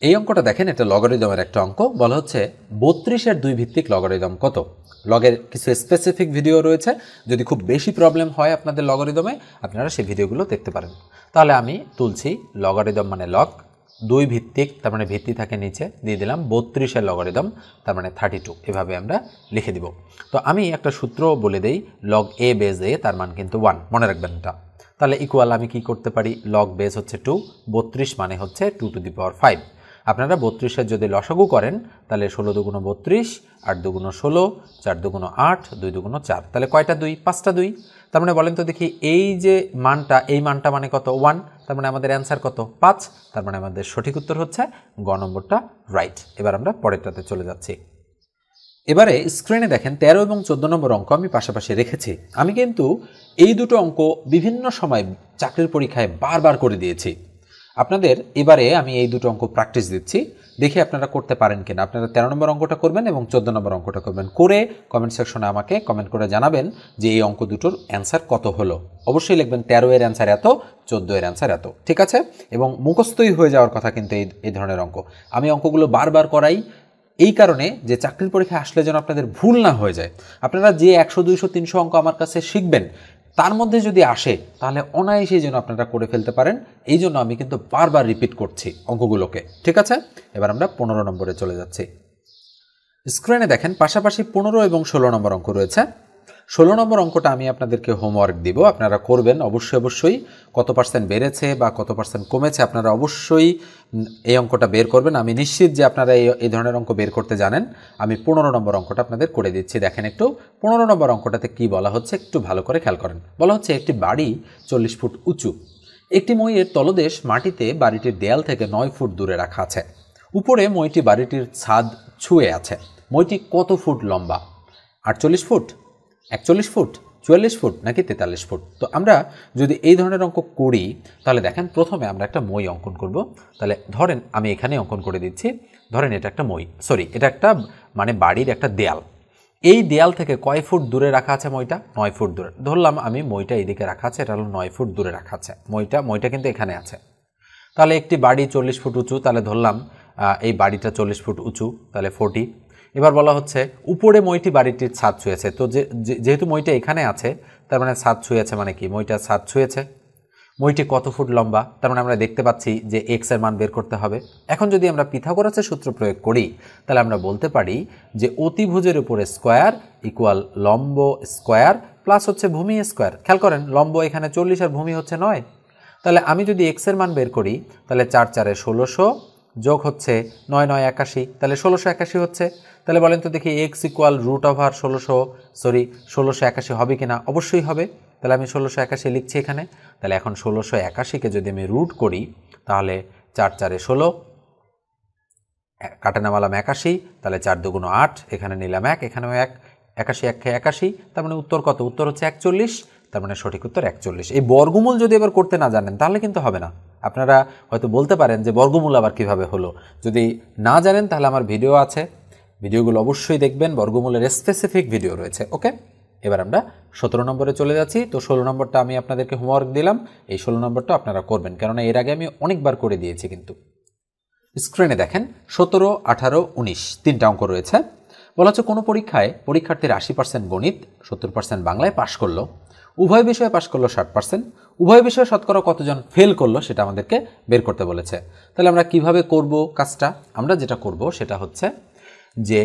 এই অঙ্কটা দেখেন, এটা লগারিদমের একটা অঙ্ক। বলা হচ্ছে 32-এর 2 ভিত্তিক লগারিদম কত? লগের কিছু স্পেসিফিক ভিডিও রয়েছে, যদি খুব বেশি প্রবলেম হয় আপনাদের লগারিদমে আপনারা সেই ভিডিওগুলো দেখতে পারেন। তাহলে আমি তুলছি লগারিদম মানে লগ, 2 ভিত্তিক তার মানে ভিত্তি থাকে নিচে, দিয়ে দিলাম 32-এর লগারিদম তার মানে 32, এভাবে আমরা লিখে দিব। তো আমি একটা সূত্র বলে দেই, লগ এ বেজ এ তার মান কিন্তু 1, মনে রাখবেন এটা। তাহলে ইকুয়াল আমি কি করতে পারি? লগ বেজ হচ্ছে 2, 32 মানে হচ্ছে 2 টু দি পাওয়ার 5। আপনারা 32-এর যদি লসাগু করেন তাহলে 16 দুগুণ 32, 8 দুগুণ 16, 4 দুগুণ 8, 2 দুগুণ 4, তাহলে কয়টা 2? 5টা 2। তার মানে বলেন তো দেখি, এই যে মানটা, এই মানটা মানে কত? 1। তার মানে আমাদের অ্যান্সার কত? 5। তার মানে আমাদের সঠিক উত্তর হচ্ছে গ নম্বরটা রাইট। এবার আমরা পরেরটাতে চলে যাচ্ছি। এবারে স্ক্রিনে দেখেন 13 এবং 14 নম্বর অঙ্ক আমি পাশাপাশি রেখেছি। আমি কিন্তু এই দুটো অঙ্ক বিভিন্ন সময় চাকরির পরীক্ষায় বারবার করে দিয়েছি। আপনাদের এবারে আমি এই দুটো অঙ্ক প্র্যাকটিস দিচ্ছি, দেখে আপনারা করতে পারেন কিনা। আপনারা 13 নম্বর অঙ্কটা করবেন এবং 14 নম্বর অঙ্কটা করবেন, করে কমেন্ট সেকশনে আমাকে কমেন্ট করে জানাবেন যে এই অঙ্ক দুটোর অ্যান্সার কত হলো। অবশ্যই লিখবেন 13 এর অ্যান্সার এত, 14 এর অ্যান্সার এত, ঠিক আছে? এবং মুখস্থই হয়ে যাওয়ার কথা কিন্তু এই ধরনের অঙ্ক। আমি অঙ্কগুলো বারবার করাই এই কারণে যে চাকরির পরীক্ষা আসলে যেন আপনাদের ভুল না হয়ে যায়। আপনারা যে 100, 200, 300 অঙ্ক আমার কাছে শিখবেন, তার মধ্যে যদি আসে তাহলে অনায়াসেই যেন আপনারা করে ফেলতে পারেন। এই জন্য আমি কিন্তু বারবার রিপিট করছি অঙ্কগুলোকে, ঠিক আছে? এবার আমরা 15 নম্বরে চলে যাচ্ছি। স্ক্রিনে দেখেন পাশাপাশি 15 এবং 16 নম্বর অঙ্ক রয়েছে। 16 নম্বর অঙ্কটা আমি আপনাদেরকে হোমওয়ার্ক দিব, আপনারা করবেন অবশ্যই কত পার্সেন্ট বেড়েছে বা কত পার্সেন্ট কমেছে আপনারা অবশ্যই এই অঙ্কটা বের করবেন। আমি নিশ্চিত যে আপনারা এই ধরনের অঙ্ক বের করতে জানেন। আমি 15 নম্বর অঙ্কটা আপনাদের করে দিচ্ছি, দেখেন একটু 15 নম্বর অঙ্কটাতে কি বলা হচ্ছে একটু ভালো করে খেয়াল করেন। বলা হচ্ছে একটি বাড়ি 40 ফুট উঁচু, একটি মইয়ের তলদেশ মাটিতে বাড়িটির দেয়াল থেকে 9 ফুট দূরে রাখা আছে। উপরে মইটি বাড়িটির ছাদ ছুঁয়ে আছে। মইটি কত ফুট লম্বা? 48 ফুট, 41 ফুট, 44 ফুট নাকি 43 ফুট? তো আমরা যদি এই ধরনের অঙ্ক করি তাহলে দেখেন প্রথমে আমরা একটা মই অঙ্কন করব। তাহলে ধরেন আমি এখানে অঙ্কন করে দিচ্ছি, ধরেন এটা একটা মই, এটা একটা মানে বাড়ির একটা দেয়াল। এই দেয়াল থেকে কয় ফুট দূরে রাখা আছে মইটা? 9 ফুট দূরে। ধরলাম আমি মইটা এইদিকে রাখা আছে, এটা হলো 9 ফুট দূরে রাখা আছে। মইটা কিন্তু এখানে আছে। তাহলে একটি বাড়ি 40 ফুট উঁচু, তাহলে ধরলাম এই বাড়িটা 40 ফুট উঁচু, তাহলে 40। এবার বলা হচ্ছে উপরে মইটি বাড়িটির ছাদ ছুঁয়েছে। তো যেহেতু মইটা এখানে আছে তার মানে ছাদ ছুঁয়েছে, মানে কি মইটা ছাদ ছুঁয়েছে। মইটি কত ফুট লম্বা? তার মানে আমরা দেখতে পাচ্ছি যে এক্স এর মান বের করতে হবে। এখন যদি আমরা পিথাগোরাসের সূত্র প্রয়োগ করি তাহলে আমরা বলতে পারি যে অতিভুজের উপরে স্কোয়ার ইকুয়াল লম্ব স্কোয়ার প্লাস হচ্ছে ভূমি স্কোয়ার। খেয়াল করেন লম্ব এখানে 40 আর ভূমি হচ্ছে 9। তাহলে আমি যদি এক্স এর মান বের করি তাহলে 4 4 1600 যোগ হচ্ছে 9 9 81, তাহলে 1681 হচ্ছে। তাহলে বলেন তো দেখি এক্স ইকুয়াল √1681 হবে কিনা? অবশ্যই হবে। তাহলে আমি 1681 লিখছি এখানে। তাহলে এখন 1681কে যদি আমি রুট করি তাহলে 4 4 16, কাটে নামালাম 81, তাহলে 4 2 8, এখানে নিলাম 1, এখানেও 1, 81 1 81, তার মানে উত্তর কত? উত্তর হচ্ছে 41, তার মানে সঠিক উত্তর 41। এই বর্গমূল যদি এবার করতে না জানেন তাহলে কিন্তু হবে না। আপনারা হয়তো বলতে পারেন যে বর্গমূল আবার কিভাবে হলো। যদি না জানেন তাহলে আমার ভিডিও আছে, ভিডিওগুলো অবশ্যই দেখবেন, বর্গমূলের স্পেসিফিক ভিডিও রয়েছে। ওকে, এবার আমরা 17 নম্বরে চলে যাচ্ছি। তো 16 নম্বরটা আমি আপনাদেরকে হোমওয়ার্ক দিলাম, এই 16 নম্বরটা আপনারা করবেন, কেননা এর আগে আমি অনেকবার করে দিয়েছি। কিন্তু স্ক্রিনে দেখেন 17, 18, 19 তিনটা অঙ্ক রয়েছে। বলা হচ্ছে কোনো পরীক্ষায় পরীক্ষার্থীর 80% গণিত, 70% বাংলায় পাশ করলো, উভয় বিষয়ে পাশ করলো 60%, উভয় বিষয়ে শতকরা কতজন ফেল করলো সেটা আমাদেরকে বের করতে বলেছে। তাহলে আমরা কিভাবে করব কাজটা? আমরা যেটা করব সেটা হচ্ছে যে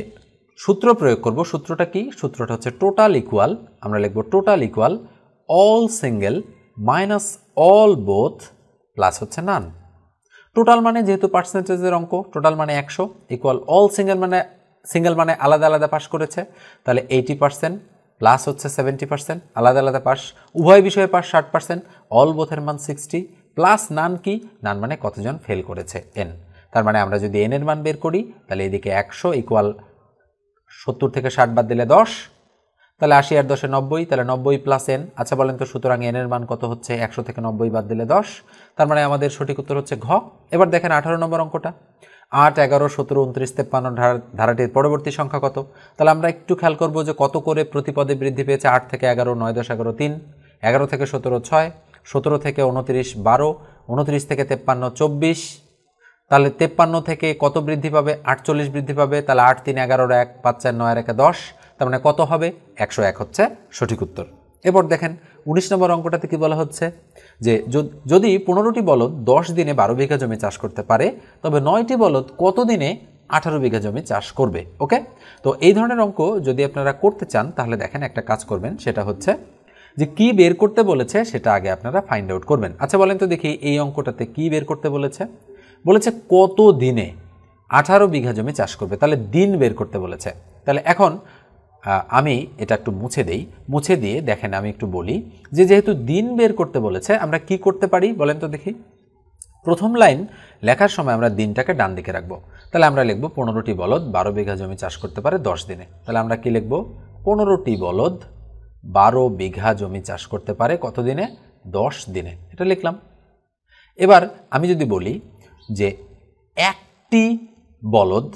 সূত্র প্রয়োগ করব। সূত্রটা কি? সূত্রটা হচ্ছে টোটাল ইকুয়াল, আমরা লিখব total equal all single minus all both plus হচ্ছে নান। টোটাল মানে যেহেতু পার্সেন্টেজের অঙ্ক, টোটাল মানে 100 ইকুয়াল অল সিঙ্গেল মানে আলাদা আলাদা পাস করেছে, তাহলে 80% প্লাস হচ্ছে 70% আলাদা আলাদা পাস, উভয় বিষয়ে পাস 60%, অল বোথের মান 60 প্লাস নান কি? নান মানে কতজন ফেল করেছে, এন। তার মানে আমরা যদি এন এর মান বের করি তাহলে এদিকে 100 ইকুয়াল 70 থেকে 60 বাদ দিলে 10, তাহলে 80 আর 10 90, তাহলে 90 প্লাস এন। আচ্ছা বলেন তো সুতরাং এন এর মান কত হচ্ছে? 100 থেকে 90 বাদ দিলে 10, তার মানে আমাদের সঠিক উত্তর হচ্ছে ঘ। এবার দেখেন 18 নম্বর অঙ্কটা, 8 11 17 29 53 ধারাটির পরবর্তী সংখ্যা কত? তাহলে আমরা একটু খেয়াল করব যে কত করে প্রতিপদে বৃদ্ধি পেয়েছে। 8 থেকে 11 9 10 11 3, 11 থেকে 17 6, 17 থেকে 29 12, 29 থেকে 53 24, তাহলে 53 থেকে কত বৃদ্ধি পাবে? 48 বৃদ্ধি পাবে। তাহলে 8 3 11 1 5 4 9 1 10, তার মানে কত হবে? 101 হচ্ছে সঠিক উত্তর। এবার দেখেন 19 নম্বর অঙ্কটাতে কি বলা হচ্ছে যে যদি 15টি বলদ 10 দিনে 12 বিঘা জমি চাষ করতে পারে তবে 9টি বলদ কত দিনে 18 বিঘা জমি চাষ করবে। ওকে, তো এই ধরনের অঙ্ক যদি আপনারা করতে চান তাহলে দেখেন একটা কাজ করবেন, সেটা হচ্ছে যে কি বের করতে বলেছে সেটা আগে আপনারা ফাইন্ড আউট করবেন। আচ্ছা বলেন তো দেখি এই অঙ্কটাতে কি বের করতে বলেছে? বলেছে কত দিনে 18 বিঘা জমি চাষ করবে, তাহলে দিন বের করতে বলেছে। তাহলে এখন আমি এটা একটু মুছে দেই, মুছে দিয়ে দেখেন আমি একটু বলি যে যেহেতু দিন বের করতে বলেছে আমরা কি করতে পারি বলেন তো দেখি। প্রথম লাইন লেখার সময় আমরা দিনটাকে ডান দিকে রাখবো। তাহলে আমরা লিখব 15টি বলদ 12 বিঘা জমি চাষ করতে পারে 10 দিনে। তাহলে আমরা কি লিখব? 15টি বলদ 12 বিঘা জমি চাষ করতে পারে কত দিনে? 10 দিনে। এটা লিখলাম। এবার আমি যদি বলি যে একটি বলদ,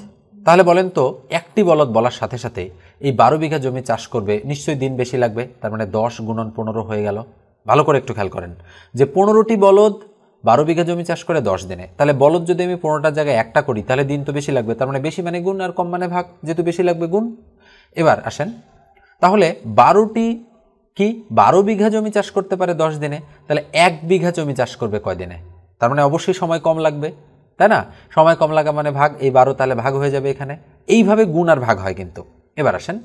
তাহলে বলেন তো একটি বলদ বলার সাথে সাথে এই 12 বিঘা জমি চাষ করবে, নিশ্চয়ই দিন বেশি লাগবে, তার মানে 10 গুণন 15 হয়ে গেল। ভালো করে একটু খেয়াল করেন যে 15টি বলদ 12 বিঘা জমি চাষ করে 10 দিনে, তাহলে বলদ যদি আমি 15টার জায়গায় একটা করি তাহলে দিন তো বেশি লাগবে, তার মানে বেশি মানে গুণ আর কম মানে ভাগ, যেহেতু বেশি লাগবে গুণ। এবার আসেন তাহলে 12টি কি 12 বিঘা জমি চাষ করতে পারে 10 দিনে, তাহলে 1 বিঘা জমি চাষ করবে কয় দিনে? তার মানে অবশ্যই সময় কম লাগবে, তাই না? সময় কম লাগা মানে ভাগ, এই 12 তাহলে ভাগ হয়ে যাবে এখানে। এইভাবে গুণ আর ভাগ হয় কিন্তু। এবার আসেন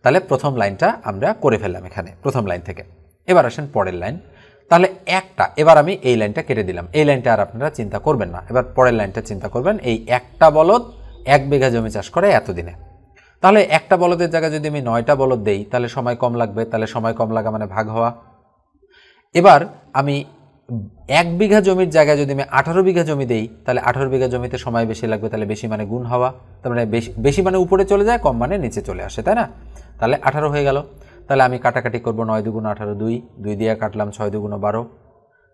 তাহলে প্রথম লাইনটা আমরা করে ফেললাম এখানে প্রথম লাইন থেকে। এবার আসেন পরের লাইন। তাহলে একটা, এবার আমি এই লাইনটা কেটে দিলাম, এই লাইনটা আর আপনারা চিন্তা করবেন না, এবার পরের লাইনটা চিন্তা করবেন। এই একটা বলদ 1 বিঘা জমি চাষ করে এতদিনে, তাহলে একটা বলদের জায়গায় যদি আমি 9টা বলদ দেই তাহলে সময় কম লাগবে, তাহলে সময় কম লাগা মানে ভাগ হওয়া। এবার আমি 1 বিঘা জমির জায়গায় যদি আমি 18 বিঘা জমি দেই তাহলে 18 বিঘা জমিতে সময় বেশি লাগবে, তাহলে বেশি মানে গুণ হওয়া, তার মানে বেশি মানে উপরে চলে যায়, কম মানে নিচে চলে আসে, তাই না? তাহলে 18 হয়ে গেল। তাহলে আমি কাটাকাটি করব, 9 দুগুণ 18, 2 দিয়ে কাটলাম 6 দুগুণ 12,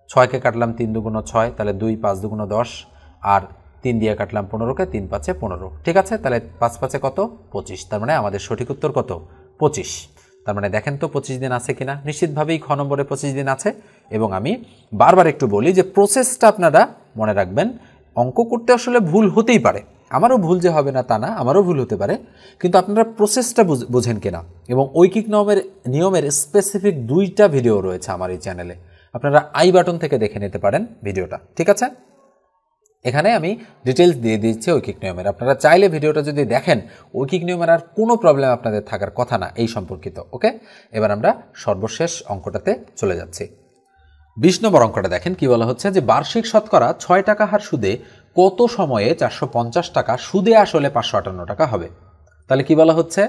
6কে কাটলাম 3 দুগুণ 6, তাহলে 2 5 দুগুণ 10, আর 3 দিয়ে কাটলাম 15কে, 3 5 15। ঠিক আছে, তাহলে 5 5 কত? 25। তার মানে আমাদের সঠিক উত্তর কত? 25। তার মানে দেখেন তো 25 দিন আছে কিনা, নিশ্চিতভাবেই খ নম্বরে 25 দিন আছে। এবং আমি বারবার একটু বলি যে প্রসেসটা আপনারা মনে রাখবেন। অঙ্ক করতে আসলে ভুল হতেই পারে, আমারও ভুল যে হবে না তা না, আমারও ভুল হতে পারে, কিন্তু আপনারা প্রসেসটা বোঝেন কিনা। এবং ঐকিক নিয়মের স্পেসিফিক 2টা ভিডিও রয়েছে আমার এই চ্যানেলে, আপনারা আই বাটন থেকে দেখে নিতে পারেন ভিডিওটা। ঠিক আছে, এখানে আমি ডিটেলস দিয়ে দিচ্ছি ঐকিক নিয়মের, আপনারা চাইলে ভিডিওটা যদি দেখেন ঐকিক নিয়মের আর কোনো প্রবলেম আপনাদের থাকার কথা না এই সম্পর্কিত। ওকে, এবার আমরা সর্বশেষ অঙ্কটাতে চলে যাচ্ছি। 20 নম্বর অঙ্কটা দেখেন কি বলা হচ্ছে যে বার্ষিক শতকরা 6 টাকা হার সুদে কত সময়ে 450 টাকা, সুদে আসলে 558 টাকা হবে। তাহলে কি বলা হচ্ছে,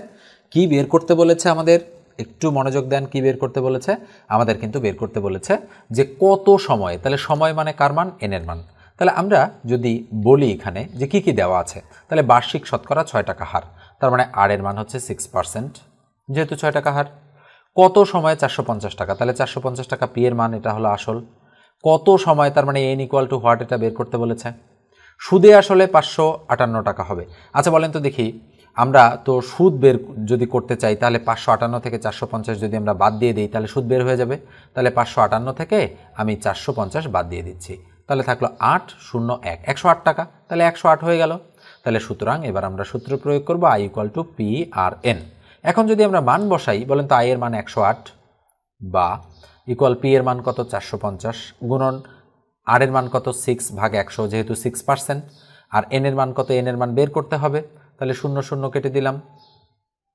কি বের করতে বলেছে আমাদের, একটু মনোযোগ দেন। কি বের করতে বলেছে আমাদের? কিন্তু বের করতে বলেছে যে কত সময়ে, তাহলে সময় মানে কার মান? এন এর মান। তাহলে আমরা যদি বলি এখানে যে কি কি দেওয়া আছে, তাহলে বার্ষিক শতকরা 6 টাকা হার, তার মানে আর এর মান হচ্ছে 6%, যেহেতু 6 টাকা হার। কত সময়? 450 টাকা, তাহলে 450 টাকা পি এর মান, এটা হলো আসল। কত সময়, তার মানে এন ইকুয়াল টু হোয়াট, এটা বের করতে বলেছে। সুদে আসলে 558 টাকা হবে। আচ্ছা বলেন তো দেখি, আমরা তো সুদ বের যদি করতে চাই তাহলে 558 থেকে 450 যদি আমরা বাদ দিয়ে দিই তাহলে সুদ বের হয়ে যাবে। তাহলে 558 থেকে আমি 450 বাদ দিয়ে দিচ্ছি, তাহলে থাকলো 801, 108 টাকা, তাহলে 108 হয়ে গেল। তাহলে সুতরাং এবার আমরা সূত্র প্রয়োগ করবো, I equal to P R N. এখন যদি আমরা মান বসাই, বলেন তো আই এর মান 108 বা ইকুয়াল পি এর মান কত? 450 গুণন আর এর মান কত? 6 ভাগ 100, যেহেতু 6%, আর এন এর মান কত? এন এর মান বের করতে হবে। তাহলে 0 0 কেটে দিলাম,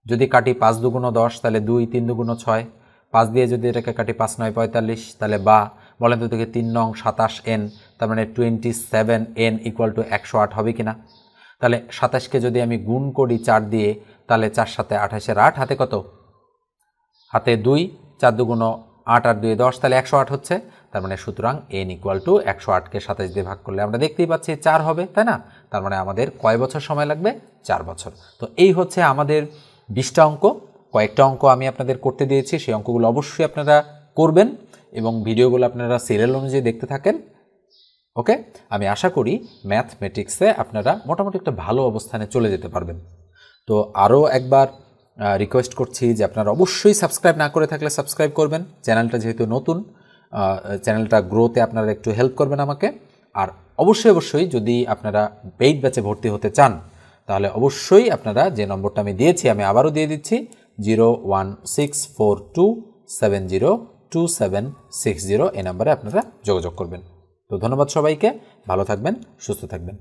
যদি কাটি 5 দুগুণ 10, তাহলে 2 3 দুগুণ 6, 5 দিয়ে যদি এটাকে কাটি 5 9 45, তাহলে বা বলেন তো দেখি 3 নং 27 এন, তার মানে 27 এন ইকুয়াল টু 108 হবে কিনা। তাহলে 27কে যদি আমি গুণ করি 4 দিয়ে, তাহলে 4 7 28, 8 হাতে কত? হাতে 2, 4 দুগুণ 8 আর 2 10, তাহলে 108 হচ্ছে। তার মানে সুতরাং এন ইকুয়াল টু 108কে 27 দিয়ে ভাগ করলে আমরা দেখতেই পাচ্ছি 4 হবে, তাই না? তার মানে আমাদের কয় বছর সময় লাগবে? 4 বছর। তো এই হচ্ছে আমাদের 20টা অঙ্ক। কয়েকটা অঙ্ক আমি আপনাদের করতে দিয়েছি, সেই অঙ্কগুলো অবশ্যই আপনারা করবেন এবং ভিডিওগুলো আপনারা সিরিয়াল অনুযায়ী দেখতে থাকেন। ওকে, আমি আশা করি ম্যাথমেটিক্সে আপনারা মোটামুটি একটা ভালো অবস্থানে চলে যেতে পারবেন। তো আরও একবার রিকোয়েস্ট করছি যে আপনারা অবশ্যই সাবস্ক্রাইব না করে থাকলে সাবস্ক্রাইব করবেন। চ্যানেলটা যেহেতু নতুন, চ্যানেলটা গ্রোতে আপনারা একটু হেল্প করবেন আমাকে। আর অবশ্যই যদি আপনারা পেইড ব্যাচে ভর্তি হতে চান তাহলে অবশ্যই আপনারা যে নম্বরটা আমি দিয়েছি আমি আবারও দিয়ে দিচ্ছি, 01642702760, এই নাম্বারে আপনারা যোগাযোগ করবেন। তো ধন্যবাদ সবাইকে, ভালো থাকবেন, সুস্থ থাকবেন।